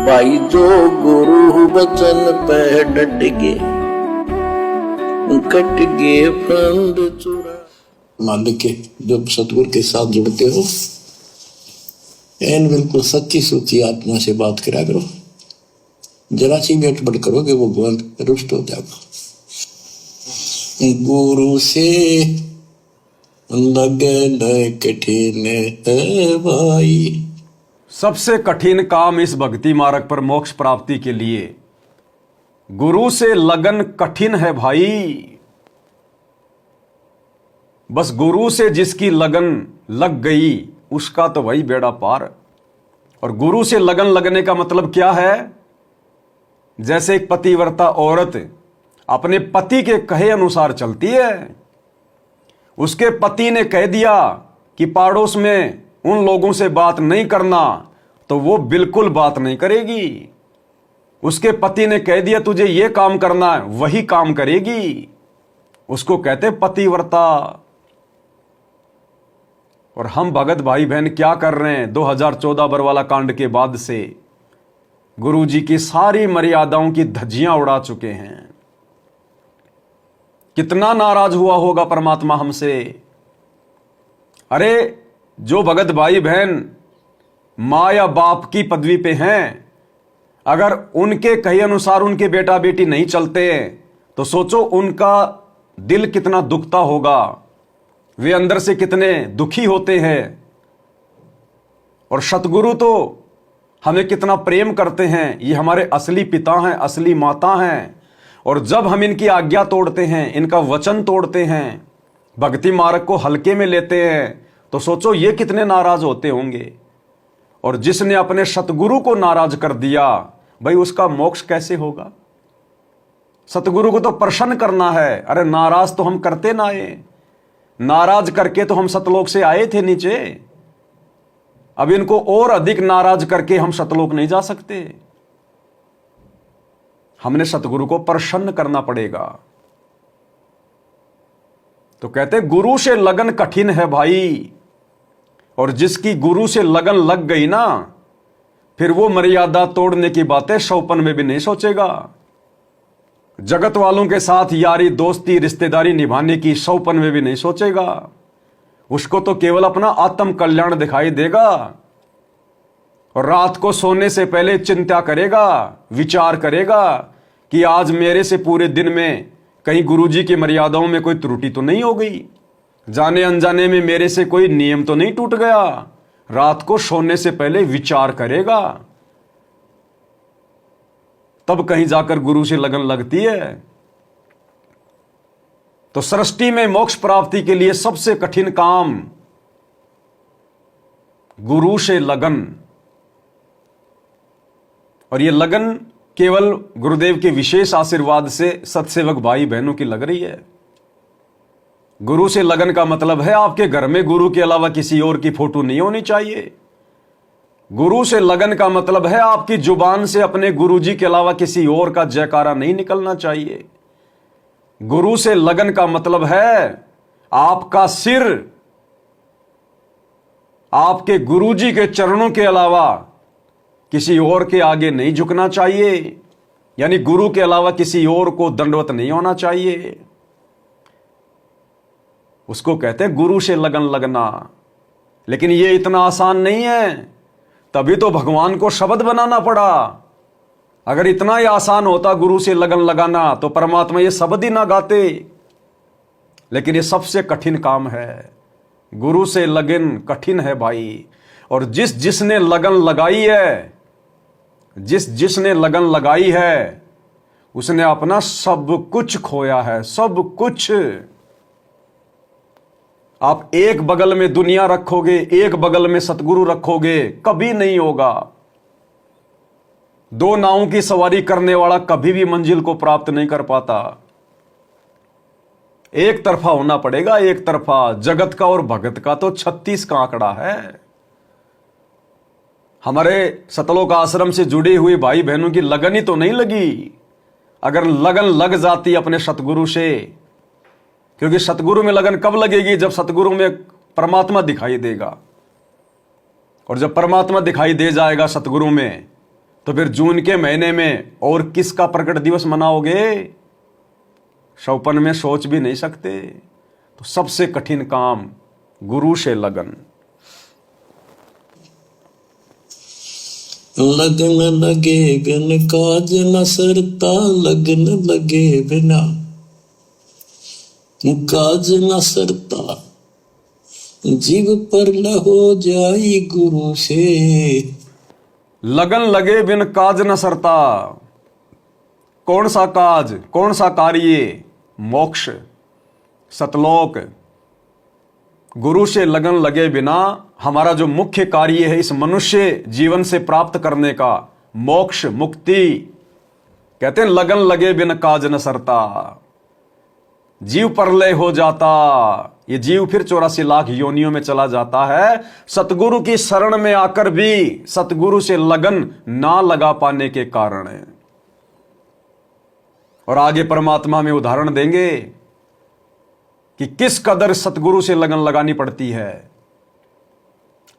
भाई जो गुरु वचन पे डट गए, कट गए फंद चुरा। मालिक के जब सतगुरु के साथ जुड़ते हो, एन बिल्कुल सच्ची सुची आत्मा से बात करा करो। जरा सी गड़बड़ करोगे वो भगवान रुष्ट हो जाएगा। गुरु से लगन कठिन है भाई। सबसे कठिन काम इस भक्ति मार्ग पर मोक्ष प्राप्ति के लिए गुरु से लगन कठिन है भाई। बस गुरु से जिसकी लगन लग गई उसका तो वही बेड़ा पार। और गुरु से लगन लगने का मतलब क्या है? जैसे एक पतिव्रता औरत अपने पति के कहे अनुसार चलती है। उसके पति ने कह दिया कि पड़ोस में उन लोगों से बात नहीं करना, तो वो बिल्कुल बात नहीं करेगी। उसके पति ने कह दिया तुझे ये काम करना है, वही काम करेगी। उसको कहते पतिव्रता। और हम भगत भाई बहन क्या कर रहे हैं? 2014 बरवाला कांड के बाद से गुरु जी की सारी मर्यादाओं की धज्जियां उड़ा चुके हैं। कितना नाराज हुआ होगा परमात्मा हमसे। अरे जो भगत भाई बहन माँ या बाप की पदवी पे हैं, अगर उनके कहे अनुसार उनके बेटा बेटी नहीं चलते तो सोचो उनका दिल कितना दुखता होगा, वे अंदर से कितने दुखी होते हैं। और सतगुरु तो हमें कितना प्रेम करते हैं, ये हमारे असली पिता हैं, असली माता हैं। और जब हम इनकी आज्ञा तोड़ते हैं, इनका वचन तोड़ते हैं, भक्ति मार्ग को हल्के में लेते हैं, तो सोचो ये कितने नाराज होते होंगे। और जिसने अपने सतगुरु को नाराज कर दिया, भाई उसका मोक्ष कैसे होगा? सतगुरु को तो प्रसन्न करना है। अरे नाराज तो हम करते ना आए, नाराज करके तो हम सतलोक से आए थे नीचे। अब इनको और अधिक नाराज करके हम सतलोक नहीं जा सकते। हमने सतगुरु को प्रसन्न करना पड़ेगा। तो कहते गुरु से लगन कठिन है भाई। और जिसकी गुरु से लगन लग गई ना, फिर वो मर्यादा तोड़ने की बातें सौपन में भी नहीं सोचेगा। जगत वालों के साथ यारी दोस्ती रिश्तेदारी निभाने की सौपन में भी नहीं सोचेगा। उसको तो केवल अपना आत्म कल्याण दिखाई देगा। और रात को सोने से पहले चिंता करेगा, विचार करेगा कि आज मेरे से पूरे दिन में कहीं गुरुजी की मर्यादाओं में कोई त्रुटि तो नहीं हो गई, जाने अनजाने में मेरे से कोई नियम तो नहीं टूट गया। रात को सोने से पहले विचार करेगा, तब कहीं जाकर गुरु से लगन लगती है। तो सृष्टि में मोक्ष प्राप्ति के लिए सबसे कठिन काम गुरु से लगन। और यह लगन केवल गुरुदेव के विशेष आशीर्वाद से सत्सेवक भाई बहनों की लग रही है। गुरु से लगन का मतलब है आपके घर में गुरु के अलावा किसी और की फोटो नहीं होनी चाहिए। गुरु से लगन का मतलब है आपकी जुबान से अपने गुरुजी के अलावा किसी और का जयकारा नहीं निकलना चाहिए। गुरु से लगन का मतलब है आपका सिर आपके गुरुजी के चरणों के अलावा किसी और के आगे नहीं झुकना चाहिए। यानी गुरु के अलावा किसी और को दंडवत नहीं होना चाहिए। उसको कहते हैं गुरु से लगन लगना। लेकिन यह इतना आसान नहीं है, तभी तो भगवान को शब्द बनाना पड़ा। अगर इतना ही आसान होता गुरु से लगन लगाना, तो परमात्मा ये शब्द ही ना गाते। लेकिन ये सबसे कठिन काम है। गुरु से लगन कठिन है भाई। और जिसने लगन लगाई है, जिसने लगन लगाई है, उसने अपना सब कुछ खोया है, सब कुछ। आप एक बगल में दुनिया रखोगे, एक बगल में सतगुरु रखोगे, कभी नहीं होगा। दो नावों की सवारी करने वाला कभी भी मंजिल को प्राप्त नहीं कर पाता। एक तरफा होना पड़ेगा, एक तरफा। जगत का और भगत का तो 36 का आंकड़ा है। हमारे सतलोक आश्रम से जुड़ी हुई भाई बहनों की लगन ही तो नहीं लगी। अगर लगन लग जाती अपने सतगुरु से, क्योंकि सतगुरु में लगन कब लगेगी? जब सतगुरु में परमात्मा दिखाई देगा। और जब परमात्मा दिखाई दे जाएगा सतगुरु में, तो फिर जून के महीने में और किसका प्रकट दिवस मनाओगे? शौपन में सोच भी नहीं सकते। तो सबसे कठिन काम गुरु से लगन। लगन लगे बिन काज न सरता, लगन लगे बिना काज न सरता, जीव पर हो जाई गुरु से। लगन लगे बिन काज न सरता। कौन सा काज, कौन सा कार्य? मोक्ष, सतलोक। गुरु से लगन लगे बिना हमारा जो मुख्य कार्य है इस मनुष्य जीवन से प्राप्त करने का, मोक्ष, मुक्ति, कहते हैं लगन लगे बिन काज न सरता, जीव परलय हो जाता। ये जीव फिर 84 लाख योनियों में चला जाता है, सतगुरु की शरण में आकर भी सतगुरु से लगन ना लगा पाने के कारण। और आगे परमात्मा में उदाहरण देंगे कि किस कदर सतगुरु से लगन लगानी पड़ती है।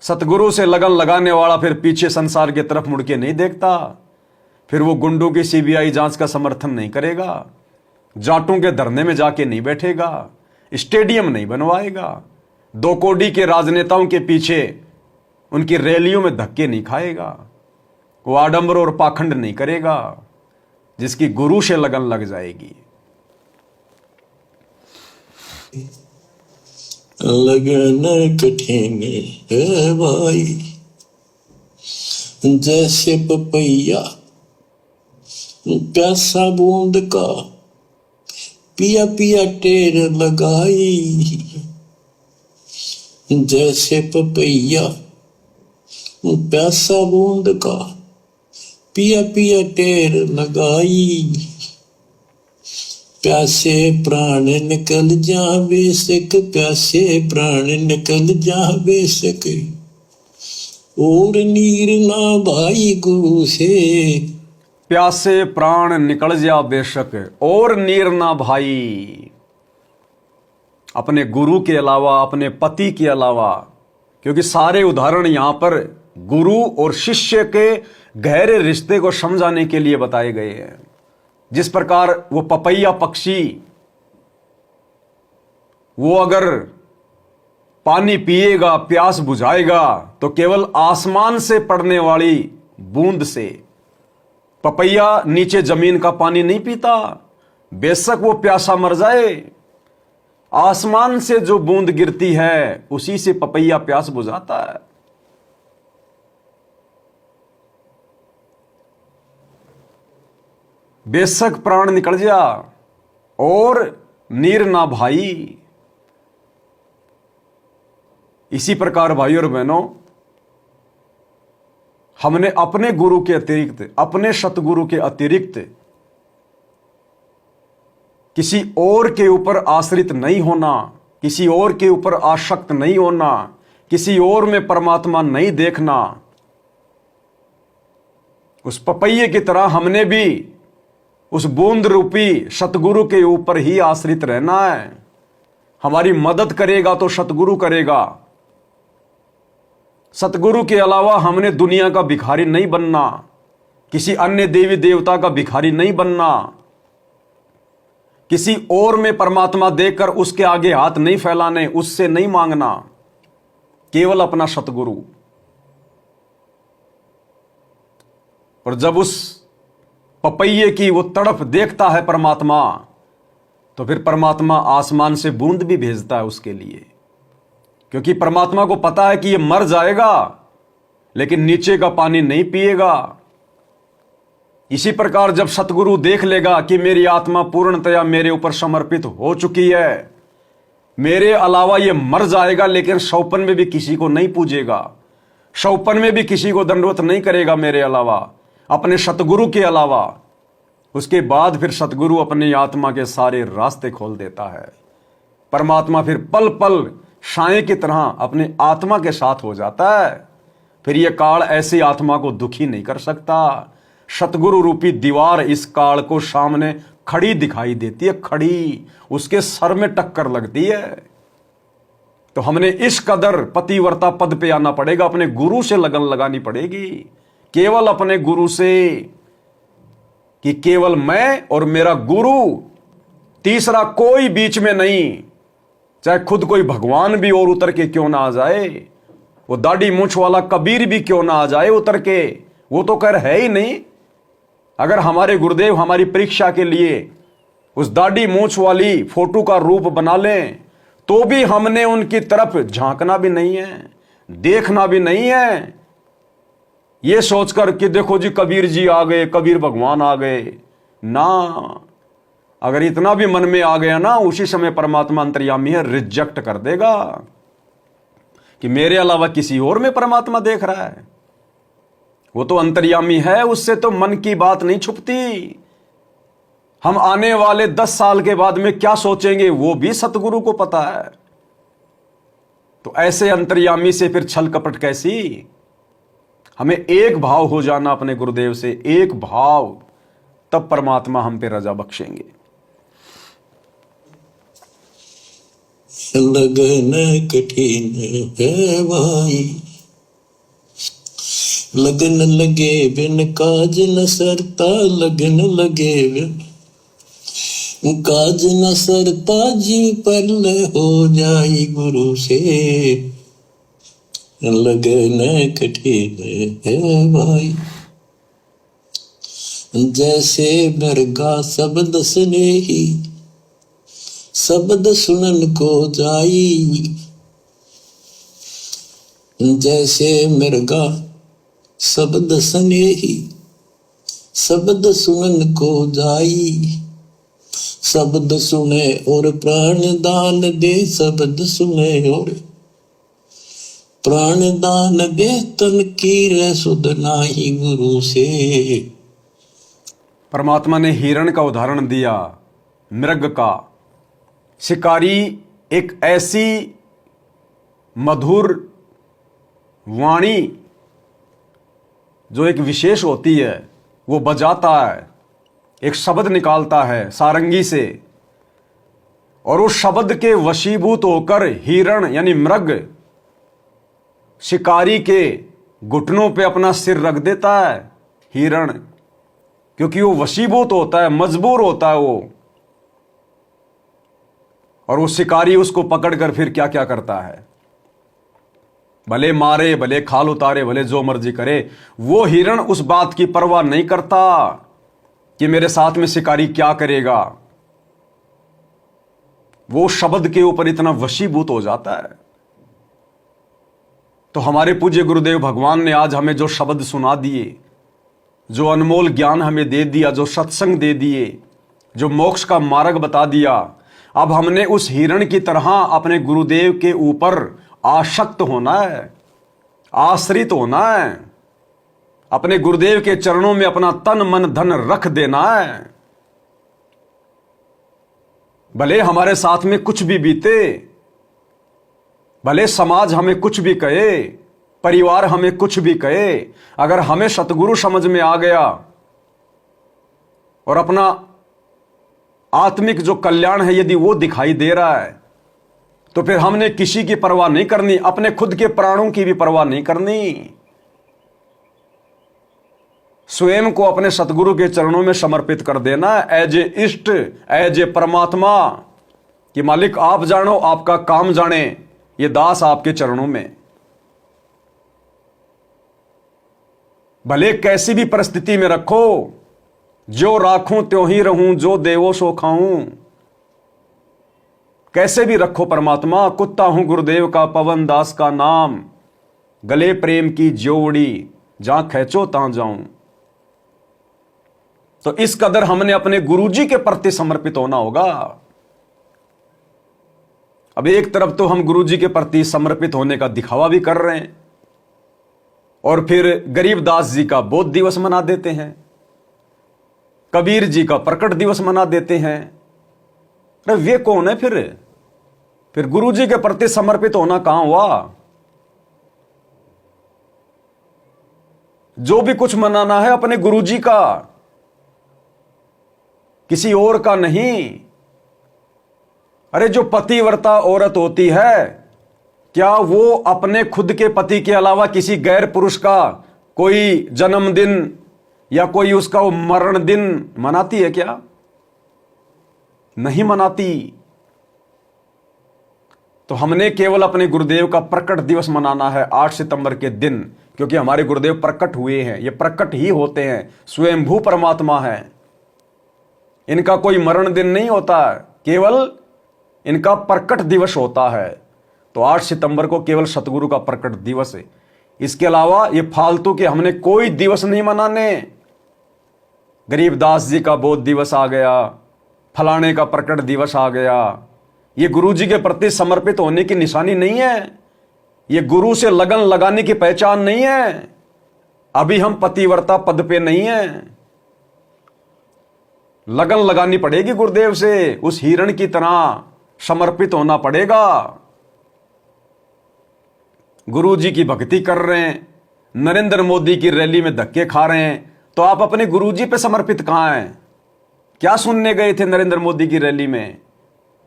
सतगुरु से लगन लगाने वाला फिर पीछे संसार की तरफ मुड़ के नहीं देखता, फिर वो गुंडों की सीबीआई जांच का समर्थन नहीं करेगा, जाटों के धरने में जाके नहीं बैठेगा, स्टेडियम नहीं बनवाएगा, 2 कोड़ी के राजनेताओं के पीछे उनकी रैलियों में धक्के नहीं खाएगा, वो आडंबर और पाखंड नहीं करेगा, जिसकी गुरु से लगन लग जाएगी। लगन कठिन है भाई, जैसे पपैया प्यासा बूंद का, पिया पिया टेर लगाई। जैसे पपैया प्यासा बूंद का, पिया पिया टेर लगाई। प्यासे प्राण निकल जा बेशक, प्यासे प्राण निकल जा बेशक, और नीर ना भाई गुरु से। प्यासे प्राण निकल जा बेशक, और नीर ना भाई। अपने गुरु के अलावा, अपने पति के अलावा, क्योंकि सारे उदाहरण यहां पर गुरु और शिष्य के गहरे रिश्ते को समझाने के लिए बताए गए हैं। जिस प्रकार वो पपैया पक्षी, वो अगर पानी पिएगा, प्यास बुझाएगा तो केवल आसमान से पड़ने वाली बूंद से। पपैया नीचे जमीन का पानी नहीं पीता, बेशक वो प्यासा मर जाए, आसमान से जो बूंद गिरती है उसी से पपैया प्यास बुझाता है। बेशक प्राण निकल जा और नीर ना भाई। इसी प्रकार भाई और बहनों, हमने अपने गुरु के अतिरिक्त, अपने सतगुरु के अतिरिक्त किसी और के ऊपर आश्रित नहीं होना, किसी और के ऊपर आसक्त नहीं होना, किसी और में परमात्मा नहीं देखना। उस पपैये की तरह हमने भी उस बूंद रूपी सतगुरु के ऊपर ही आश्रित रहना है। हमारी मदद करेगा तो सतगुरु करेगा। सतगुरु के अलावा हमने दुनिया का भिखारी नहीं बनना, किसी अन्य देवी देवता का भिखारी नहीं बनना, किसी और में परमात्मा देखकर उसके आगे हाथ नहीं फैलाने, उससे नहीं मांगना, केवल अपना सतगुरु। और जब उस पपैये की वो तड़प देखता है परमात्मा, तो फिर परमात्मा आसमान से बूंद भी भेजता है उसके लिए, क्योंकि परमात्मा को पता है कि ये मर जाएगा लेकिन नीचे का पानी नहीं पिएगा। इसी प्रकार जब सतगुरु देख लेगा कि मेरी आत्मा पूर्णतया मेरे ऊपर समर्पित हो चुकी है, मेरे अलावा ये मर जाएगा लेकिन शौपन में भी किसी को नहीं पूजेगा, शौपन में भी किसी को दंडवत नहीं करेगा मेरे अलावा, अपने सतगुरु के अलावा, उसके बाद फिर सतगुरु अपनी आत्मा के सारे रास्ते खोल देता है। परमात्मा फिर पल पल साए की तरह अपने आत्मा के साथ हो जाता है। फिर यह काल ऐसी आत्मा को दुखी नहीं कर सकता। सतगुरु रूपी दीवार इस काल को सामने खड़ी दिखाई देती है, खड़ी, उसके सर में टक्कर लगती है। तो हमने इस कदर पतिव्रता पद पे आना पड़ेगा, अपने गुरु से लगन लगानी पड़ेगी केवल अपने गुरु से, कि केवल मैं और मेरा गुरु, तीसरा कोई बीच में नहीं। चाहे खुद कोई भगवान भी और उतर के क्यों ना आ जाए, वो दाढ़ी मूंछ वाला कबीर भी क्यों ना आ जाए उतर के, वो तो कर है ही नहीं। अगर हमारे गुरुदेव हमारी परीक्षा के लिए उस दाढ़ी मूंछ वाली फोटो का रूप बना लें, तो भी हमने उनकी तरफ झांकना भी नहीं है, देखना भी नहीं है, ये सोचकर कि देखो जी कबीर जी आ गए, कबीर भगवान आ गए ना। अगर इतना भी मन में आ गया ना, उसी समय परमात्मा अंतर्यामी है, रिजेक्ट कर देगा कि मेरे अलावा किसी और में परमात्मा देख रहा है। वो तो अंतर्यामी है, उससे तो मन की बात नहीं छुपती। हम आने वाले 10 साल के बाद में क्या सोचेंगे वो भी सतगुरु को पता है। तो ऐसे अंतर्यामी से फिर छल कपट कैसी। हमें एक भाव हो जाना अपने गुरुदेव से, एक भाव, तब परमात्मा हम पे रजा बख्शेंगे। लगन कठिन है भाई, लगन लगे बिन काज न सरता, लगन लगे बिन काज न सरता, जी परल हो जाई गुरु से। लगन कठिन है भाई, जैसे मृगा शब्द स्नेही, शब्द सुनन को जाई। जैसे मृगा शब्द स्नेही, शब्द सुनन को जाई। शब्द सुने और प्राण दान दे, शब्द सुने और प्राण दान दे, तन की रह सुध नाही गुरु से। परमात्मा ने हिरण का उदाहरण दिया, मृग का। शिकारी एक ऐसी मधुर वाणी जो एक विशेष होती है, वो बजाता है, एक शब्द निकालता है सारंगी से, और उस शब्द के वशीभूत होकर हिरण यानी मृग शिकारी के घुटनों पे अपना सिर रख देता है। हिरण, क्योंकि वो वशीभूत होता है, मजबूर होता है वो। और वो शिकारी उसको पकड़कर फिर क्या क्या करता है, भले मारे, भले खाल उतारे, भले जो मर्जी करे, वो हिरण उस बात की परवाह नहीं करता कि मेरे साथ में शिकारी क्या करेगा। वो शब्द के ऊपर इतना वशीभूत हो जाता है। तो हमारे पूज्य गुरुदेव भगवान ने आज हमें जो शब्द सुना दिए, जो अनमोल ज्ञान हमें दे दिया, जो सत्संग दे दिए, जो मोक्ष का मार्ग बता दिया, अब हमने उस हिरण की तरह अपने गुरुदेव के ऊपर आसक्त होना है, आश्रित होना है, अपने गुरुदेव के चरणों में अपना तन मन धन रख देना है। भले हमारे साथ में कुछ भी बीते, भले समाज हमें कुछ भी कहे, परिवार हमें कुछ भी कहे, अगर हमें सतगुरु समझ में आ गया और अपना आत्मिक जो कल्याण है यदि वो दिखाई दे रहा है, तो फिर हमने किसी की परवाह नहीं करनी, अपने खुद के प्राणों की भी परवाह नहीं करनी। स्वयं को अपने सतगुरु के चरणों में समर्पित कर देना एज ए इष्ट, एज ए परमात्मा, कि मालिक आप जानो, आपका काम जाने, ये दास आपके चरणों में। भले कैसी भी परिस्थिति में रखो, जो राखूं त्यों ही रहूं, जो देवो सो खाऊं। कैसे भी रखो परमात्मा, कुत्ता हूं गुरुदेव का, पवन दास का नाम, गले प्रेम की जोड़ी, जहां खींचो तहां जाऊं। तो इस कदर हमने अपने गुरुजी के प्रति समर्पित होना होगा। अब एक तरफ तो हम गुरुजी के प्रति समर्पित होने का दिखावा भी कर रहे हैं, और फिर गरीबदास जी का बोध दिवस मना देते हैं, कबीर जी का प्रकट दिवस मना देते हैं। अरे वे कौन है फिर गुरुजी के प्रति समर्पित होना कहां हुआ। जो भी कुछ मनाना है अपने गुरुजी का, किसी और का नहीं। अरे जो पतिव्रता औरत होती है, क्या वो अपने खुद के पति के अलावा किसी गैर पुरुष का कोई जन्मदिन या कोई उसका वो मरण दिन मनाती है क्या? नहीं मनाती। तो हमने केवल अपने गुरुदेव का प्रकट दिवस मनाना है 8 सितंबर के दिन, क्योंकि हमारे गुरुदेव प्रकट हुए हैं, ये प्रकट ही होते हैं, स्वयंभू परमात्मा है। इनका कोई मरण दिन नहीं होता, केवल इनका प्रकट दिवस होता है। तो 8 सितंबर को केवल सतगुरु का प्रकट दिवस है। इसके अलावा ये फालतू के हमने कोई दिवस नहीं मनाने। गरीबदास जी का बोध दिवस आ गया, फलाने का प्रकट दिवस आ गया, ये गुरु जी के प्रति समर्पित होने की निशानी नहीं है, ये गुरु से लगन लगाने की पहचान नहीं है। अभी हम पतिव्रता पद पे नहीं है। लगन लगानी पड़ेगी गुरुदेव से, उस हिरण की तरह समर्पित होना पड़ेगा। गुरु जी की भक्ति कर रहे हैं, नरेंद्र मोदी की रैली में धक्के खा रहे हैं, तो आप अपने गुरु जी पे समर्पित कहां हैं? क्या सुनने गए थे नरेंद्र मोदी की रैली में?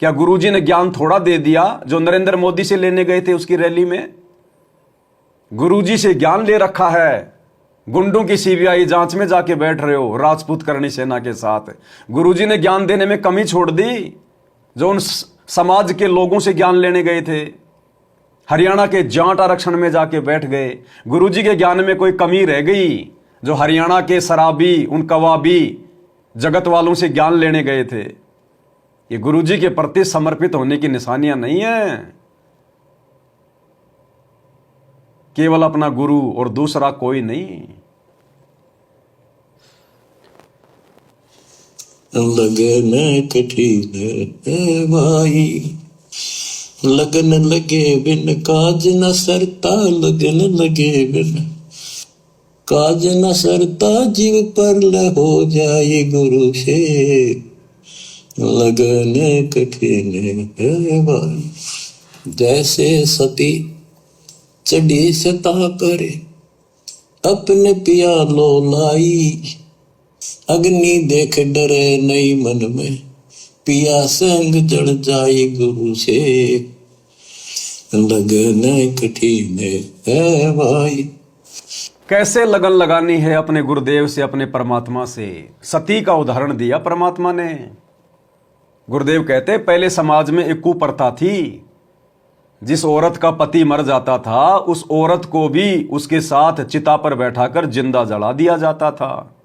क्या गुरुजी ने ज्ञान थोड़ा दे दिया जो नरेंद्र मोदी से लेने गए थे उसकी रैली में? गुरुजी से ज्ञान ले रखा है। गुंडों की सीबीआई जांच में जाके बैठ रहे हो राजपूत करणी सेना के साथ। गुरुजी ने ज्ञान देने में कमी छोड़ दी जो उन समाज के लोगों से ज्ञान लेने गए थे। हरियाणा के जाट आरक्षण में जाके बैठ गए। गुरुजी के ज्ञान में कोई कमी रह गई जो हरियाणा के शराबी, उन कवाबी जगत वालों से ज्ञान लेने गए थे? ये गुरुजी के प्रति समर्पित होने की निशानियां नहीं है। केवल अपना गुरु और दूसरा कोई नहीं। लगन कठिन है भाई, लगन लगे बिन काज न सरता, लगन लगे बिन काज न सरता, जीव पर हो जाए गुरु से, लगन कठिन है भाई। जैसे सती चढ़ी सता करे, अपने पिया लो लाई, अग्नि देख डरे नहीं मन में, पिया संग जड़ जाए गुरु से, लगन कठिन है भाई। कैसे लगन लगानी है अपने गुरुदेव से, अपने परमात्मा से? सती का उदाहरण दिया परमात्मा ने। गुरुदेव कहते पहले समाज में एक कुप्रथा थी, जिस औरत का पति मर जाता था उस औरत को भी उसके साथ चिता पर बैठाकर जिंदा जला दिया जाता था,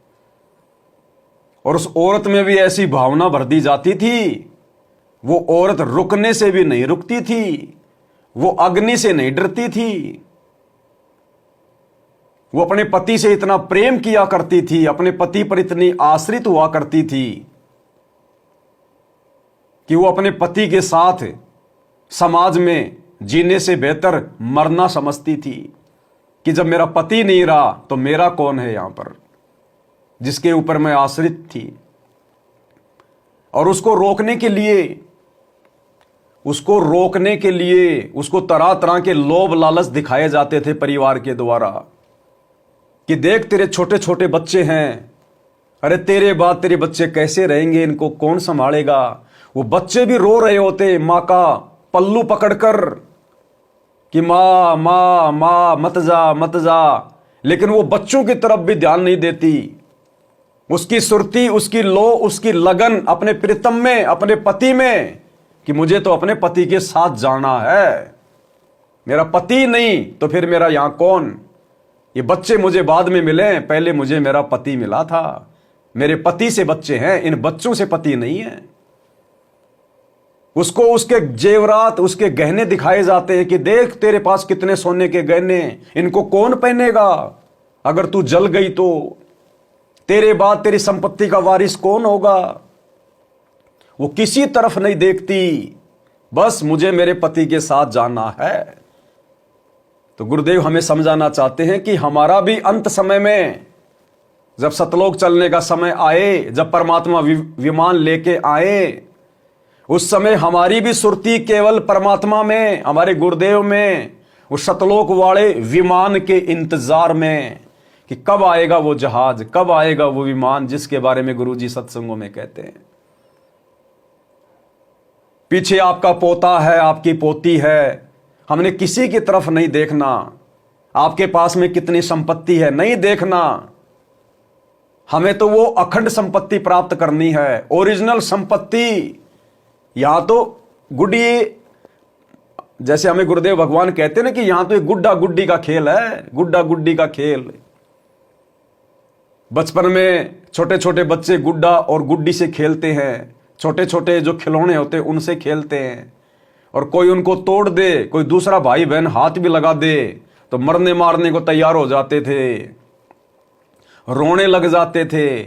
और उस औरत में भी ऐसी भावना भर दी जाती थी, वो औरत रुकने से भी नहीं रुकती थी, वो अग्नि से नहीं डरती थी, वो अपने पति से इतना प्रेम किया करती थी, अपने पति पर इतनी आश्रित हुआ करती थी कि वो अपने पति के साथ समाज में जीने से बेहतर मरना समझती थी कि जब मेरा पति नहीं रहा तो मेरा कौन है यहां पर जिसके ऊपर मैं आश्रित थी। और उसको रोकने के लिए उसको तरह तरह के लोभ लालच दिखाए जाते थे परिवार के द्वारा कि देख तेरे छोटे छोटे बच्चे हैं, अरे तेरे बाद तेरे बच्चे कैसे रहेंगे, इनको कौन संभालेगा। वो बच्चे भी रो रहे होते माँ का पल्लू पकड़कर कि माँ माँ माँ मत जा मत जा, लेकिन वो बच्चों की तरफ भी ध्यान नहीं देती। उसकी सुरती, उसकी लो, उसकी लगन अपने प्रीतम में, अपने पति में, कि मुझे तो अपने पति के साथ जाना है, मेरा पति नहीं तो फिर मेरा यहां कौन। ये बच्चे मुझे बाद में मिले, पहले मुझे मेरा पति मिला था, मेरे पति से बच्चे हैं, इन बच्चों से पति नहीं है। उसको उसके जेवरात, उसके गहने दिखाए जाते हैं कि देख तेरे पास कितने सोने के गहने, इनको कौन पहनेगा, अगर तू जल गई तो तेरे बाद तेरी संपत्ति का वारिस कौन होगा। वो किसी तरफ नहीं देखती, बस मुझे मेरे पति के साथ जाना है। तो गुरुदेव हमें समझाना चाहते हैं कि हमारा भी अंत समय में, जब सतलोक चलने का समय आए, जब परमात्मा विमान लेके आए, उस समय हमारी भी सुरती केवल परमात्मा में, हमारे गुरुदेव में, उस सतलोक वाले विमान के इंतजार में कि कब आएगा वो जहाज, कब आएगा वो विमान जिसके बारे में गुरुजी सत्संगों में कहते हैं। पीछे आपका पोता है, आपकी पोती है, हमने किसी की तरफ नहीं देखना। आपके पास में कितनी संपत्ति है, नहीं देखना। हमें तो वो अखंड संपत्ति प्राप्त करनी है, ओरिजिनल संपत्ति। यहां तो गुड्डी, जैसे हमें गुरुदेव भगवान कहते हैं ना कि यहां तो एक गुड्डा गुड्डी का खेल है, गुड्डा गुड्डी का खेल। बचपन में छोटे छोटे बच्चे गुड्डा और गुड्डी से खेलते हैं, छोटे छोटे जो खिलौने होते हैं उनसे खेलते हैं, और कोई उनको तोड़ दे, कोई दूसरा भाई बहन हाथ भी लगा दे तो मरने मारने को तैयार हो जाते थे, रोने लग जाते थे।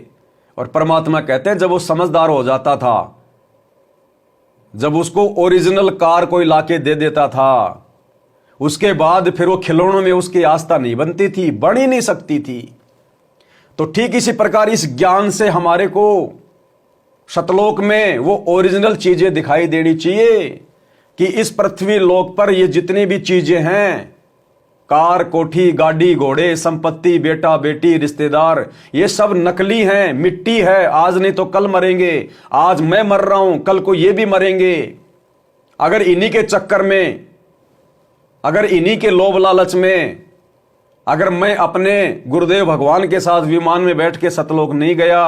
और परमात्मा कहते हैं जब वो समझदार हो जाता था, जब उसको ओरिजिनल कार कोई लाके दे देता था, उसके बाद फिर वो खिलौनों में उसकी आस्था नहीं बनती थी, बन ही नहीं सकती थी। तो ठीक इसी प्रकार इस ज्ञान से हमारे को सतलोक में वो ओरिजिनल चीजें दिखाई देनी चाहिए कि इस पृथ्वी लोक पर ये जितनी भी चीजें हैं, कार, कोठी, गाड़ी, घोड़े, संपत्ति, बेटा, बेटी, रिश्तेदार, ये सब नकली हैं, मिट्टी है, आज नहीं तो कल मरेंगे। आज मैं मर रहा हूं, कल को ये भी मरेंगे। अगर इन्हीं के चक्कर में, अगर इन्हीं के लोभ लालच में, अगर मैं अपने गुरुदेव भगवान के साथ विमान में बैठ के सतलोक नहीं गया,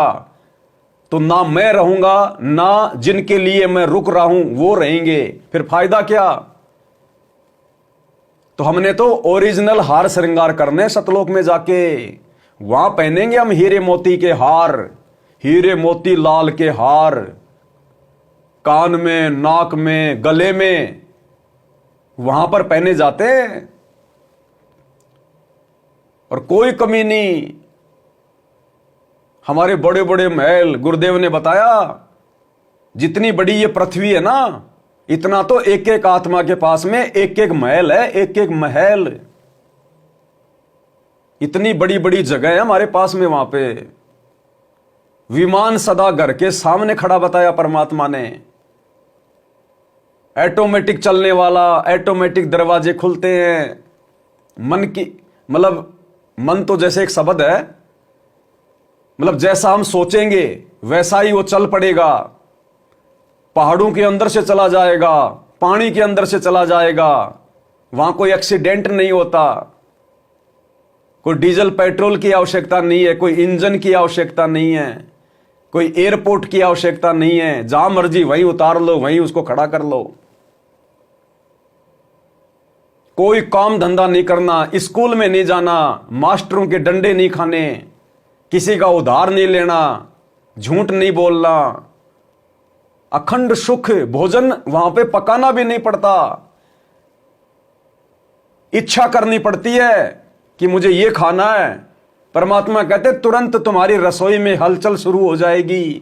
तो ना मैं रहूंगा, ना जिनके लिए मैं रुक रहा हूं वो रहेंगे, फिर फायदा क्या। तो हमने तो ओरिजिनल हार श्रृंगार करने सतलोक में जाके, वहां पहनेंगे हम हीरे मोती के हार, हीरे मोती लाल के हार, कान में, नाक में, गले में, वहां पर पहने जाते हैं, और कोई कमी नहीं। हमारे बड़े बड़े महल, गुरुदेव ने बताया जितनी बड़ी ये पृथ्वी है ना, इतना तो एक एक आत्मा के पास में एक एक महल है, एक एक महल। इतनी बड़ी बड़ी जगह है हमारे पास में। वहां पे विमान सदा घर के सामने खड़ा बताया परमात्मा ने, ऑटोमेटिक चलने वाला, ऑटोमेटिक दरवाजे खुलते हैं। मन की, मतलब मन तो जैसे एक शब्द है, मतलब जैसा हम सोचेंगे वैसा ही वो चल पड़ेगा। पहाड़ों के अंदर से चला जाएगा, पानी के अंदर से चला जाएगा, वहां कोई एक्सीडेंट नहीं होता, कोई डीजल पेट्रोल की आवश्यकता नहीं है, कोई इंजन की आवश्यकता नहीं है, कोई एयरपोर्ट की आवश्यकता नहीं है। जहां मर्जी वहीं उतार लो, वहीं उसको खड़ा कर लो। कोई काम धंधा नहीं करना, स्कूल में नहीं जाना, मास्टरों के डंडे नहीं खाने, किसी का उधार नहीं लेना, झूठ नहीं बोलना, अखंड सुख। भोजन वहां पे पकाना भी नहीं पड़ता, इच्छा करनी पड़ती है कि मुझे ये खाना है। परमात्मा कहते तुरंत तुम्हारी रसोई में हलचल शुरू हो जाएगी,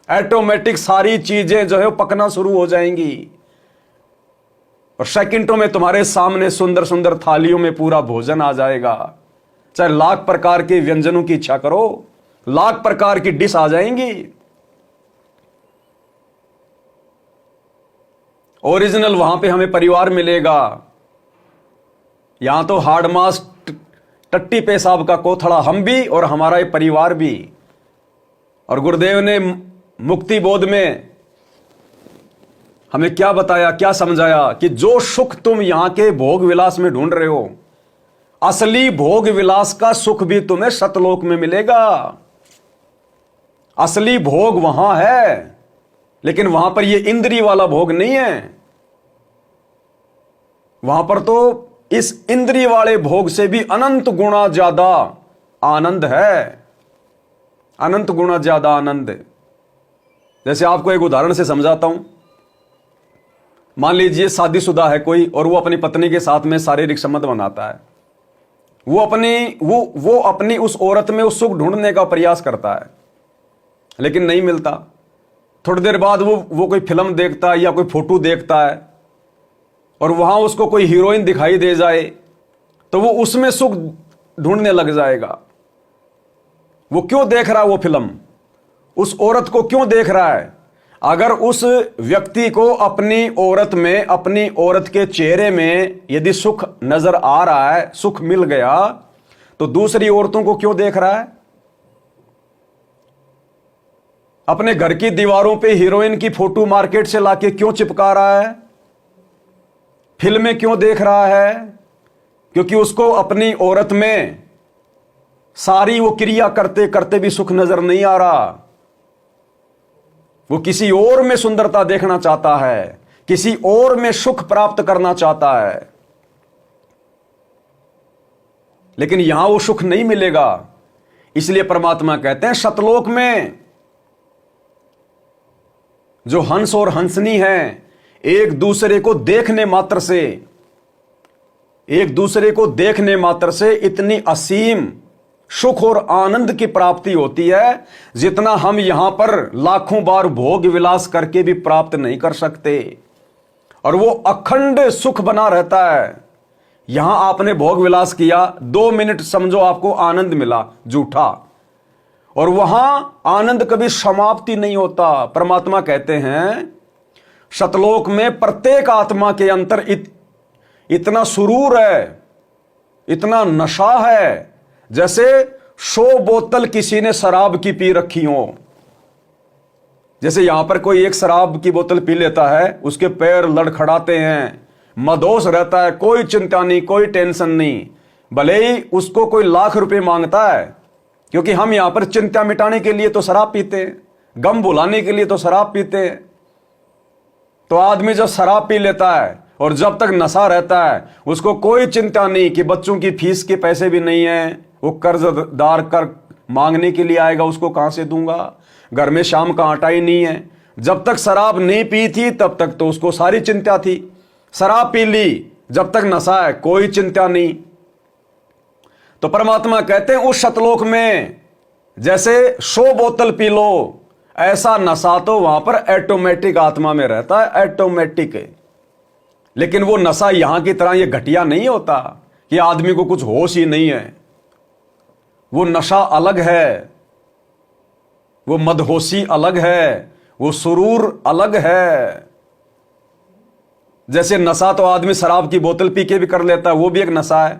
ऑटोमेटिक सारी चीजें जो है पकना शुरू हो जाएंगी, और सेकंडों में तुम्हारे सामने सुंदर सुंदर थालियों में पूरा भोजन आ जाएगा। चाहे लाख प्रकार के व्यंजनों की इच्छा करो, लाख प्रकार की डिश आ जाएंगी। ओरिजिनल वहां पे हमें परिवार मिलेगा। यहां तो हार्ड मास, टट्टी पेशाब का कोथड़ा हम भी और हमारा ये परिवार भी। और गुरुदेव ने मुक्ति बोध में हमें क्या बताया, क्या समझाया कि जो सुख तुम यहां के भोग विलास में ढूंढ रहे हो, असली भोग विलास का सुख भी तुम्हें सतलोक में मिलेगा। असली भोग वहां है, लेकिन वहां पर यह इंद्रिय वाला भोग नहीं है। वहां पर तो इस इंद्रिय वाले भोग से भी अनंत गुना ज्यादा आनंद है, अनंत गुना ज्यादा आनंद। जैसे आपको एक उदाहरण से समझाता हूं। मान लीजिए शादीशुदा है कोई, और वो अपनी पत्नी के साथ में शारीरिक संबंध बनाता है। वो अपनी उस औरत में उस सुख ढूंढने का प्रयास करता है, लेकिन नहीं मिलता। थोड़ी देर बाद वो कोई फिल्म देखता है या कोई फोटो देखता है, और वहां उसको कोई हीरोइन दिखाई दे जाए तो वो उसमें सुख ढूंढने लग जाएगा। वो क्यों देख रहा है वो फिल्म, उस औरत को क्यों देख रहा है? अगर उस व्यक्ति को अपनी औरत में, अपनी औरत के चेहरे में यदि सुख नजर आ रहा है, सुख मिल गया, तो दूसरी औरतों को क्यों देख रहा है? अपने घर की दीवारों पे हीरोइन की फोटो मार्केट से लाके क्यों चिपका रहा है? फिल्में क्यों देख रहा है? क्योंकि उसको अपनी औरत में सारी वो क्रिया करते करते भी सुख नजर नहीं आ रहा। वो किसी और में सुंदरता देखना चाहता है, किसी और में सुख प्राप्त करना चाहता है, लेकिन यहां वो सुख नहीं मिलेगा। इसलिए परमात्मा कहते हैं सतलोक में जो हंस और हंसनी है, एक दूसरे को देखने मात्र से इतनी असीम सुख और आनंद की प्राप्ति होती है जितना हम यहां पर लाखों बार भोग विलास करके भी प्राप्त नहीं कर सकते। और वो अखंड सुख बना रहता है। यहां आपने भोग विलास किया, 2 मिनट समझो आपको आनंद मिला झूठा, और वहां आनंद कभी समाप्ति नहीं होता। परमात्मा कहते हैं सतलोक में प्रत्येक आत्मा के अंतर इतना सुरूर है, इतना नशा है, जैसे 100 बोतल किसी ने शराब की पी रखी हो। जैसे यहां पर कोई एक शराब की बोतल पी लेता है, उसके पैर लड़खड़ाते हैं, मदोस रहता है, कोई चिंता नहीं, कोई टेंशन नहीं, भले ही उसको कोई लाख रुपए मांगता है, क्योंकि हम यहां पर चिंता मिटाने के लिए तो शराब पीते हैं, गम भुलाने के लिए तो शराब पीते हैं। तो आदमी जब शराब पी लेता है और जब तक नशा रहता है, उसको कोई चिंता नहीं कि बच्चों की फीस के पैसे भी नहीं है, वो कर्जदार कर मांगने के लिए आएगा, उसको कहां से दूंगा, घर में शाम का आटा ही नहीं है। जब तक शराब नहीं पी थी तब तक तो उसको सारी चिंता थी, शराब पी ली, जब तक नशा है कोई चिंता नहीं। तो परमात्मा कहते हैं उस सतलोक में जैसे 100 बोतल पी लो, ऐसा नशा तो वहां पर ऑटोमेटिक आत्मा में रहता है, ऑटोमेटिक। लेकिन वो नशा यहां की तरह ये घटिया नहीं होता कि आदमी को कुछ होश ही नहीं है। वो नशा अलग है, वो मदहोशी अलग है, वो सुरूर अलग है। जैसे नशा तो आदमी शराब की बोतल पी के भी कर लेता है, वो भी एक नशा है।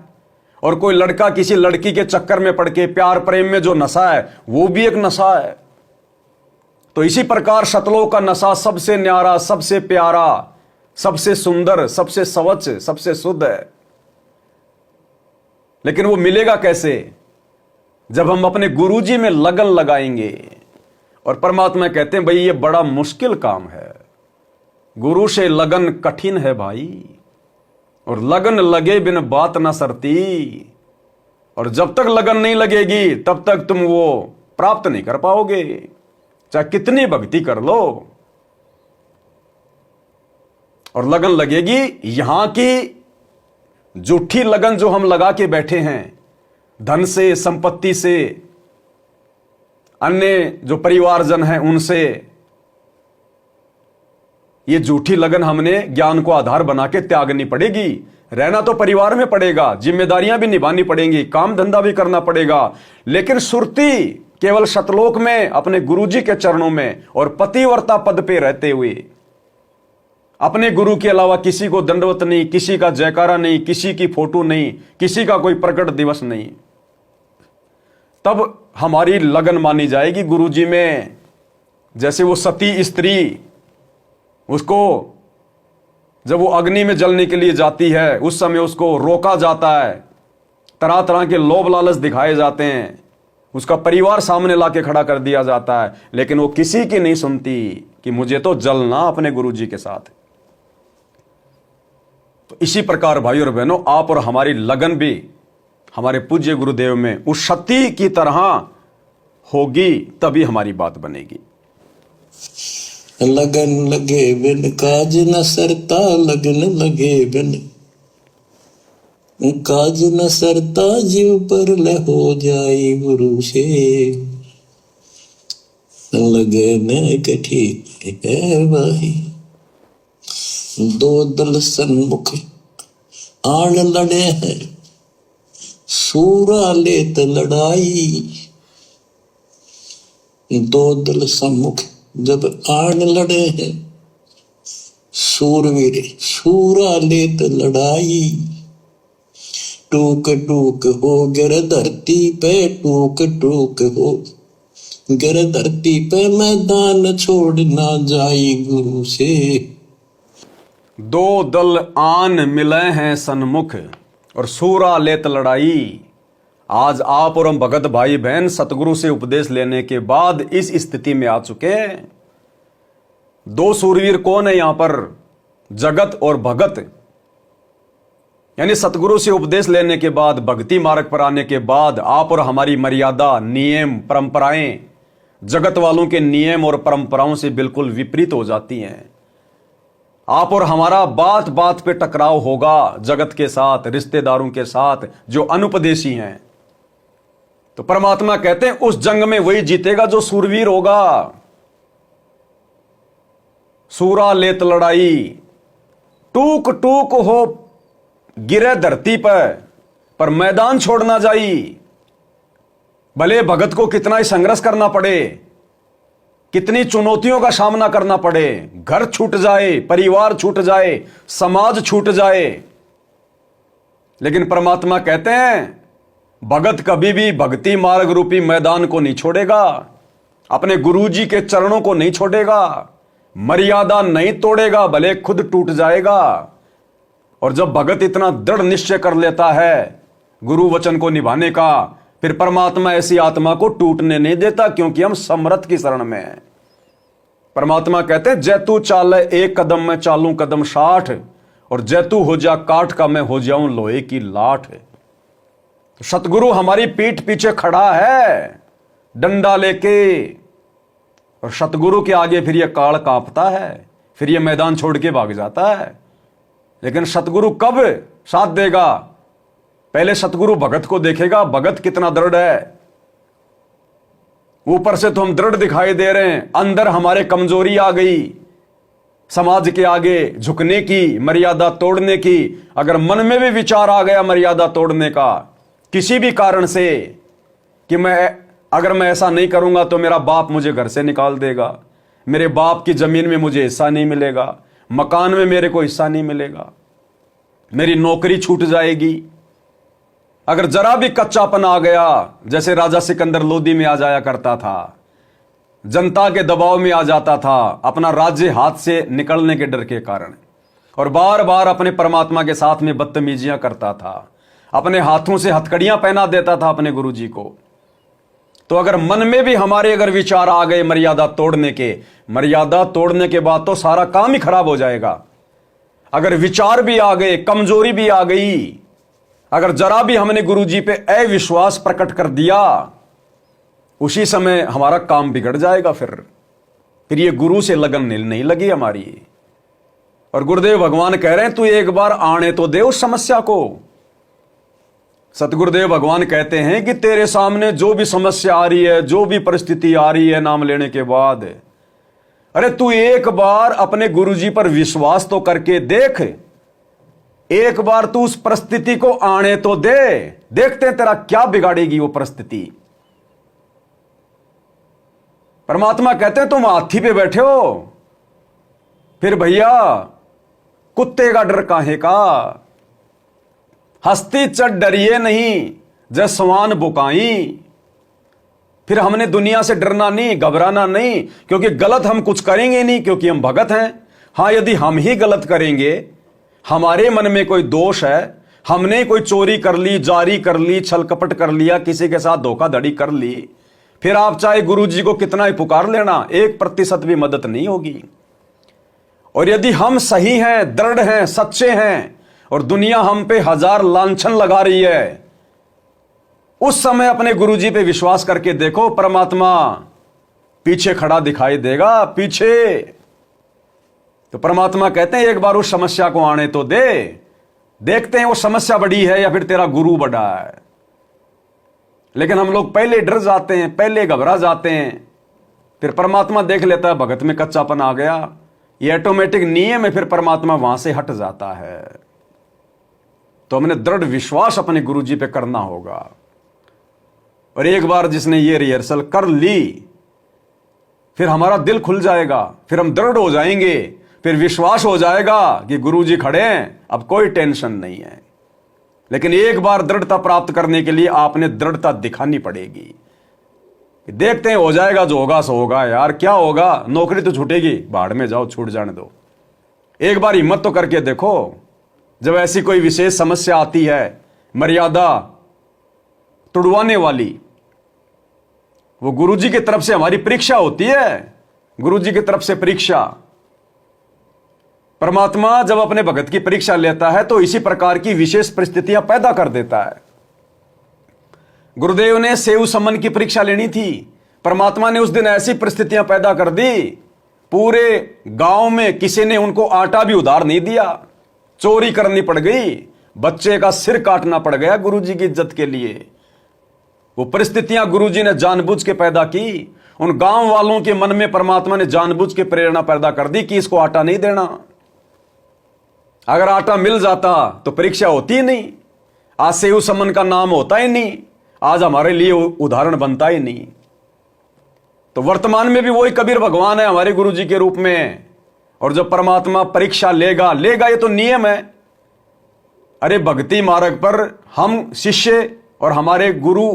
और कोई लड़का किसी लड़की के चक्कर में पड़ के प्यार प्रेम में जो नशा है, वो भी एक नशा है। तो इसी प्रकार सतलोक का नशा सबसे न्यारा, सबसे प्यारा, सबसे सुंदर, सबसे स्वच्छ, सबसे शुद्ध है। लेकिन वो मिलेगा कैसे? जब हम अपने गुरुजी में लगन लगाएंगे। और परमात्मा कहते हैं भाई ये बड़ा मुश्किल काम है, गुरु से लगन कठिन है भाई, और लगन लगे बिन बात ना सरती। और जब तक लगन नहीं लगेगी तब तक तुम वो प्राप्त नहीं कर पाओगे, चाहे कितनी भक्ति कर लो। और लगन लगेगी, यहां की झूठी लगन जो हम लगा के बैठे हैं, धन से, संपत्ति से, अन्य जो परिवारजन हैं उनसे, ये झूठी लगन हमने ज्ञान को आधार बना के त्यागनी पड़ेगी। रहना तो परिवार में पड़ेगा, जिम्मेदारियां भी निभानी पड़ेंगी, काम धंधा भी करना पड़ेगा, लेकिन सुरती केवल सतलोक में अपने गुरुजी के चरणों में और पतिव्रता पद पे रहते हुए, अपने गुरु के अलावा किसी को दंडवत नहीं, किसी का जयकारा नहीं, किसी की फोटो नहीं, किसी का कोई प्रकट दिवस नहीं, तब हमारी लगन मानी जाएगी गुरुजी में। जैसे वो सती स्त्री, उसको जब वो अग्नि में जलने के लिए जाती है उस समय उसको रोका जाता है, तरह तरह के लोभ लालच दिखाए जाते हैं, उसका परिवार सामने लाके खड़ा कर दिया जाता है, लेकिन वो किसी की नहीं सुनती कि मुझे तो जलना अपने गुरुजी के साथ। तो इसी प्रकार भाई और बहनों, आप और हमारी लगन भी हमारे पूज्य गुरुदेव में उस सती की तरह होगी, तभी हमारी बात बनेगी। लगन लगे बिन काज न सरता, लगन लगे बिन काज न सरता, जीव पर ले हो जाई गुरु से। लगन कठी है भाई, दो दल सन्मुख आन लड़े हैं, सूरा लेत लड़ाई। दो दल सम्मुख जब आन लड़े हैं, सूरवीर सूरा लेत लड़ाई। टूक टूक हो गिर धरती पे, टूक टूक हो गिर धरती पे, मैदान छोड़ ना जाई गुरु से। दो दल आन मिले हैं सन्मुख, और सूरा लेत लड़ाई। आज आप और हम भगत भाई बहन सतगुरु से उपदेश लेने के बाद इस स्थिति में आ चुके हैं। दो सूरवीर कौन है यहां पर? जगत और भगत। यानी सतगुरु से उपदेश लेने के बाद, भक्ति मार्ग पर आने के बाद आप और हमारी मर्यादा, नियम, परंपराएं जगत वालों के नियम और परंपराओं से बिल्कुल विपरीत हो जाती हैं। आप और हमारा बात बात पे टकराव होगा जगत के साथ, रिश्तेदारों के साथ जो अनुपदेशी हैं। तो परमात्मा कहते हैं उस जंग में वही जीतेगा जो सूरवीर होगा। सूरा लेत लड़ाई, टूक टूक हो गिरे धरती पर मैदान छोड़ना जाई। भले भगत को कितना ही संघर्ष करना पड़े, कितनी चुनौतियों का सामना करना पड़े, घर छूट जाए, परिवार छूट जाए, समाज छूट जाए, लेकिन परमात्मा कहते हैं भगत कभी भी भक्ति मार्ग रूपी मैदान को नहीं छोड़ेगा, अपने गुरुजी के चरणों को नहीं छोड़ेगा, मर्यादा नहीं तोड़ेगा, भले खुद टूट जाएगा। और जब भगत इतना दृढ़ निश्चय कर लेता है गुरु वचन को निभाने का, फिर परमात्मा ऐसी आत्मा को टूटने नहीं देता, क्योंकि हम समर्थ की शरण में हैं। परमात्मा कहते हैं जैतू चाले एक कदम में चालू कदम 60, और जैतू हो जा काठ का मैं हो जाऊं लोहे की लाठ। तो सतगुरु हमारी पीठ पीछे खड़ा है डंडा लेके, और सतगुरु के आगे फिर यह काल कांपता है, फिर यह मैदान छोड़ के भाग जाता है। लेकिन सतगुरु कब साथ देगा? पहले सतगुरु भगत को देखेगा, भगत कितना दृढ़ है। ऊपर से तो हम दृढ़ दिखाई दे रहे हैं, अंदर हमारे कमजोरी आ गई, समाज के आगे झुकने की, मर्यादा तोड़ने की। अगर मन में भी विचार आ गया मर्यादा तोड़ने का किसी भी कारण से, कि अगर मैं ऐसा नहीं करूंगा तो मेरा बाप मुझे घर से निकाल देगा, मेरे बाप की जमीन में मुझे हिस्सा नहीं मिलेगा, मकान में मेरे को हिस्सा नहीं मिलेगा, मेरी नौकरी छूट जाएगी। अगर जरा भी कच्चापन आ गया, जैसे राजा सिकंदर लोदी में आ जाया करता था, जनता के दबाव में आ जाता था अपना राज्य हाथ से निकलने के डर के कारण, और बार बार अपने परमात्मा के साथ में बदतमीजियां करता था, अपने हाथों से हथकड़ियां पहना देता था अपने गुरुजी को। तो अगर मन में भी हमारे अगर विचार आ गए मर्यादा तोड़ने के, मर्यादा तोड़ने के बाद तो सारा काम ही खराब हो जाएगा। अगर विचार भी आ गए, कमजोरी भी आ गई, अगर जरा भी हमने गुरुजी पे अविश्वास प्रकट कर दिया, उसी समय हमारा काम बिगड़ जाएगा। फिर ये गुरु से लगन नहीं लगी हमारी। और गुरुदेव भगवान कह रहे हैं तू एक बार आने तो दे उस समस्या को। सतगुरुदेव भगवान कहते हैं कि तेरे सामने जो भी समस्या आ रही है, जो भी परिस्थिति आ रही है नाम लेने के बाद, अरे तू एक बार अपने गुरुजी पर विश्वास तो करके देख, एक बार तू उस परिस्थिति को आने तो दे, देखते हैं तेरा क्या बिगाड़ेगी वो परिस्थिति। परमात्मा कहते हैं तुम हाथी पे बैठे हो, फिर भैया कुत्ते का डर काहे का, हस्ती चढ़ डरिए नहीं जय सवान बुकाई। फिर हमने दुनिया से डरना नहीं, घबराना नहीं, क्योंकि गलत हम कुछ करेंगे नहीं, क्योंकि हम भगत हैं। हां, यदि हम ही गलत करेंगे, हमारे मन में कोई दोष है, हमने कोई चोरी कर ली, जारी कर ली, छल कपट कर लिया, किसी के साथ धोखाधड़ी कर ली, फिर आप चाहे गुरुजी को कितना ही पुकार लेना, 1% भी मदद नहीं होगी। और यदि हम सही हैं, दृढ़ हैं, सच्चे हैं, और दुनिया हम पे 1000 लांछन लगा रही है, उस समय अपने गुरुजी पे विश्वास करके देखो, परमात्मा पीछे खड़ा दिखाई देगा, पीछे। तो परमात्मा कहते हैं एक बार उस समस्या को आने तो दे, देखते हैं वो समस्या बड़ी है या फिर तेरा गुरु बड़ा है। लेकिन हम लोग पहले डर जाते हैं, पहले घबरा जाते हैं, फिर परमात्मा देख लेता है भगत में कच्चापन आ गया, ये ऑटोमेटिक नियम है, फिर परमात्मा वहां से हट जाता है। तो हमने दृढ़ विश्वास अपने गुरुजी पे करना होगा। और एक बार जिसने ये रिहर्सल कर ली, फिर हमारा दिल खुल जाएगा, फिर हम दृढ़ हो जाएंगे, फिर विश्वास हो जाएगा कि गुरुजी खड़े हैं, अब कोई टेंशन नहीं है। लेकिन एक बार दृढ़ता प्राप्त करने के लिए आपने दृढ़ता दिखानी पड़ेगी। देखते हैं हो जाएगा, जो होगा सो होगा। यार क्या होगा, नौकरी तो छूटेगी, भाड़ में जाओ, छूट जाने दो। एक बार हिम्मत तो करके देखो। जब ऐसी कोई विशेष समस्या आती है, मर्यादा तुड़वाने वाली, वो गुरुजी की तरफ से हमारी परीक्षा होती है। गुरुजी की तरफ से परीक्षा, परमात्मा जब अपने भगत की परीक्षा लेता है तो इसी प्रकार की विशेष परिस्थितियां पैदा कर देता है। गुरुदेव ने सेव समन की परीक्षा लेनी थी, परमात्मा ने उस दिन ऐसी परिस्थितियां पैदा कर दी, पूरे गांव में किसी ने उनको आटा भी उधार नहीं दिया, चोरी करनी पड़ गई, बच्चे का सिर काटना पड़ गया गुरुजी की इज्जत के लिए। वो परिस्थितियां गुरुजी ने जानबूझ के पैदा की। उन गांव वालों के मन में परमात्मा ने जानबूझ के प्रेरणा पैदा कर दी कि इसको आटा नहीं देना। अगर आटा मिल जाता तो परीक्षा होती ही नहीं, आज सेव समन का नाम होता ही नहीं, आज हमारे लिए उदाहरण बनता ही नहीं। तो वर्तमान में भी वही कबीर भगवान है हमारे गुरुजी के रूप में। और जब परमात्मा परीक्षा लेगा ये तो नियम है। अरे भक्ति मार्ग पर हम शिष्य और हमारे गुरु